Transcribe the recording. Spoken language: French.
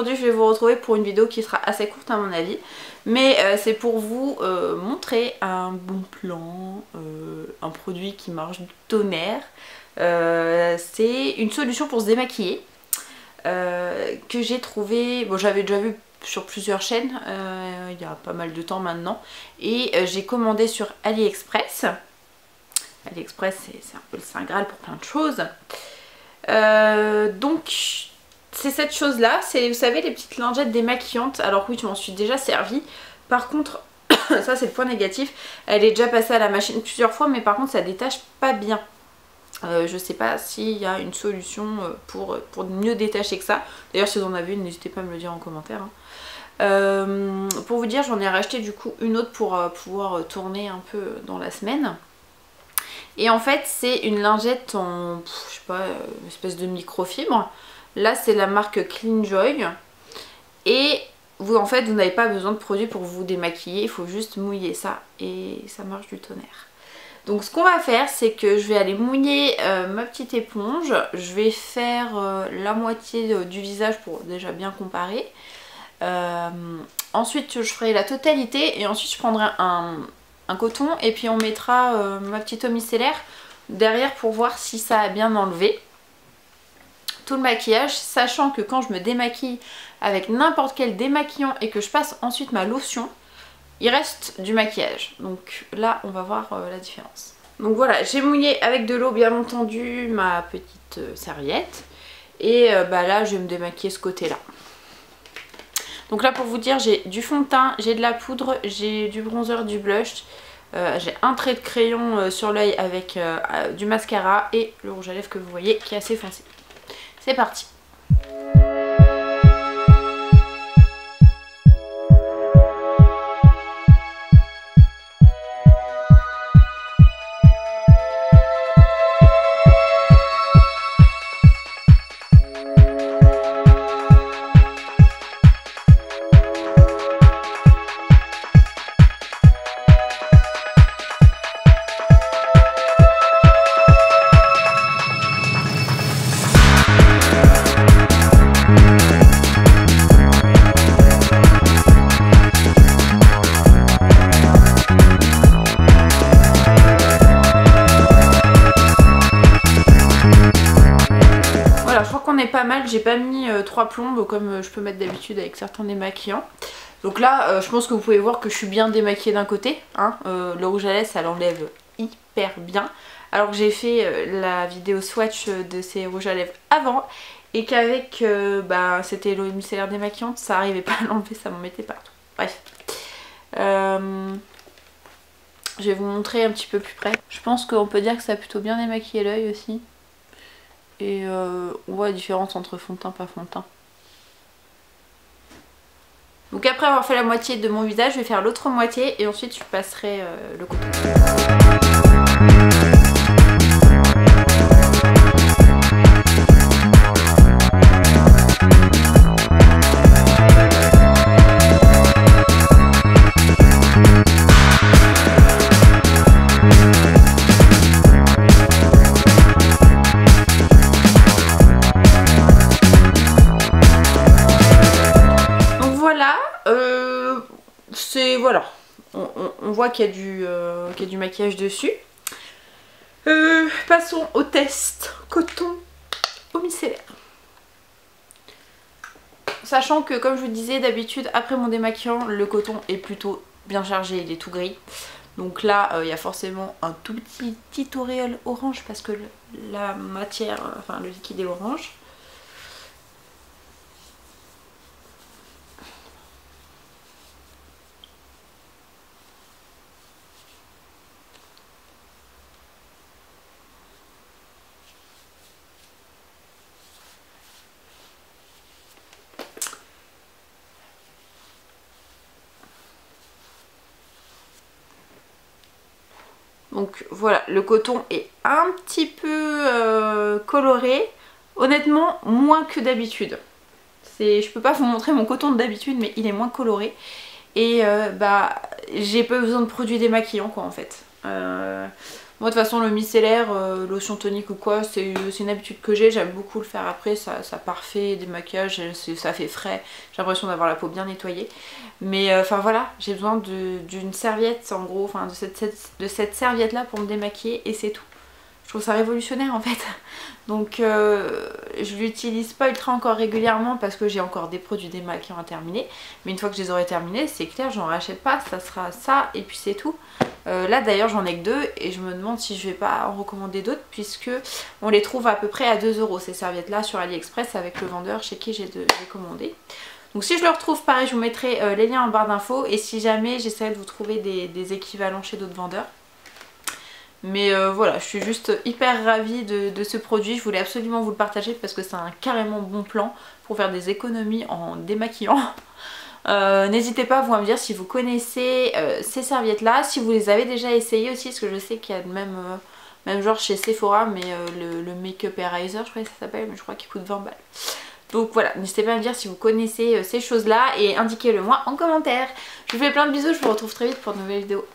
aujourd'hui je vais vous retrouver pour une vidéo qui sera assez courte à mon avis. Mais c'est pour vous montrer un bon plan, un produit qui marche du tonnerre. C'est une solution pour se démaquiller que j'ai trouvé, bon j'avais déjà vu sur plusieurs chaînes il y a pas mal de temps maintenant. Et j'ai commandé sur AliExpress. AliExpress c'est un peu le saint graal pour plein de choses. Donc c'est cette chose là, c'est vous savez les petites lingettes démaquillantes. Alors oui je m'en suis déjà servi. Par contre ça c'est le point négatif, elle est déjà passée à la machine plusieurs fois mais par contre ça détache pas bien. Je sais pas s'il y a une solution pour mieux détacher que ça. D'ailleurs si vous en avez une n'hésitez pas à me le dire en commentaire hein. Pour vous dire j'en ai racheté du coup une autre pour pouvoir tourner un peu dans la semaine. Et en fait c'est une lingette en, je sais pas, une espèce de microfibre. Là c'est la marque Clean Joy. Et vous en fait vous n'avez pas besoin de produit pour vous démaquiller, il faut juste mouiller ça et ça marche du tonnerre. Donc ce qu'on va faire c'est que je vais aller mouiller ma petite éponge. Je vais faire la moitié du visage pour déjà bien comparer. Ensuite je ferai la totalité et ensuite je prendrai un coton et puis on mettra ma petite eau micellaire derrière pour voir si ça a bien enlevé tout le maquillage, sachant que quand je me démaquille avec n'importe quel démaquillant et que je passe ensuite ma lotion, il reste du maquillage. Donc là on va voir la différence. Donc voilà, j'ai mouillé avec de l'eau bien entendu ma petite serviette et là je vais me démaquiller ce côté là. Donc là pour vous dire j'ai du fond de teint, j'ai de la poudre, j'ai du bronzer, du blush, j'ai un trait de crayon sur l'œil avec du mascara et le rouge à lèvres que vous voyez qui est assez foncé. C'est parti. Pas mal, j'ai pas mis 3 plombes comme je peux mettre d'habitude avec certains démaquillants. Donc là je pense que vous pouvez voir que je suis bien démaquillée d'un côté hein. Le rouge à lèvres ça l'enlève hyper bien, alors que j'ai fait la vidéo swatch de ces rouges à lèvres avant et qu'avec c'était l'eau micellaire démaquillante ça arrivait pas à l'enlever, ça m'en mettait partout. Bref, je vais vous montrer un petit peu plus près. Je pense qu'on peut dire que ça a plutôt bien démaquillé l'œil aussi. Et on voit la différence entre fond de teint pas fond de teint. Donc après avoir fait la moitié de mon visage, je vais faire l'autre moitié et ensuite je passerai le coton. Voilà, on voit qu'il y a du maquillage dessus. Passons au test coton au micellaire. Sachant que comme je vous disais d'habitude après mon démaquillant le coton est plutôt bien chargé, il est tout gris. Donc là il y a forcément un tout petit auréole orange parce que la matière, enfin le liquide est orange. Donc voilà, le coton est un petit peu coloré. Honnêtement, moins que d'habitude. Je peux pas vous montrer mon coton d'habitude, mais il est moins coloré. Et j'ai pas besoin de produits démaquillants quoi en fait. Bon Moi de toute façon le micellaire, lotion tonique ou quoi, c'est une habitude que j'ai, j'aime beaucoup le faire après, ça parfait des maquillages, ça fait frais, j'ai l'impression d'avoir la peau bien nettoyée. Mais enfin voilà, j'ai besoin d'une serviette en gros, enfin de cette serviette là pour me démaquiller et c'est tout. Je trouve ça révolutionnaire en fait. Donc je l'utilise pas ultra encore régulièrement parce que j'ai encore des produits démaquillants à terminer. Mais une fois que je les aurai terminés, c'est clair, j'en rachète pas, ça sera ça et puis c'est tout. Là d'ailleurs j'en ai que 2 et je me demande si je vais pas en recommander d'autres puisque on les trouve à peu près à 2 € ces serviettes là sur AliExpress avec le vendeur chez qui j'ai commandé. Donc si je le retrouve pareil, je vous mettrai les liens en barre d'infos et si jamais j'essaierai de vous trouver des équivalents chez d'autres vendeurs. Mais voilà, je suis juste hyper ravie de ce produit, je voulais absolument vous le partager parce que c'est un carrément bon plan pour faire des économies en démaquillant. N'hésitez pas vous à me dire si vous connaissez ces serviettes là, si vous les avez déjà essayées aussi, parce que je sais qu'il y a le même genre chez Sephora, mais le Make-up Eraser je crois que ça s'appelle, mais je crois qu'il coûte 20 balles. Donc voilà, n'hésitez pas à me dire si vous connaissez ces choses là et indiquez-le moi en commentaire. Je vous fais plein de bisous, je vous retrouve très vite pour de nouvelles vidéos.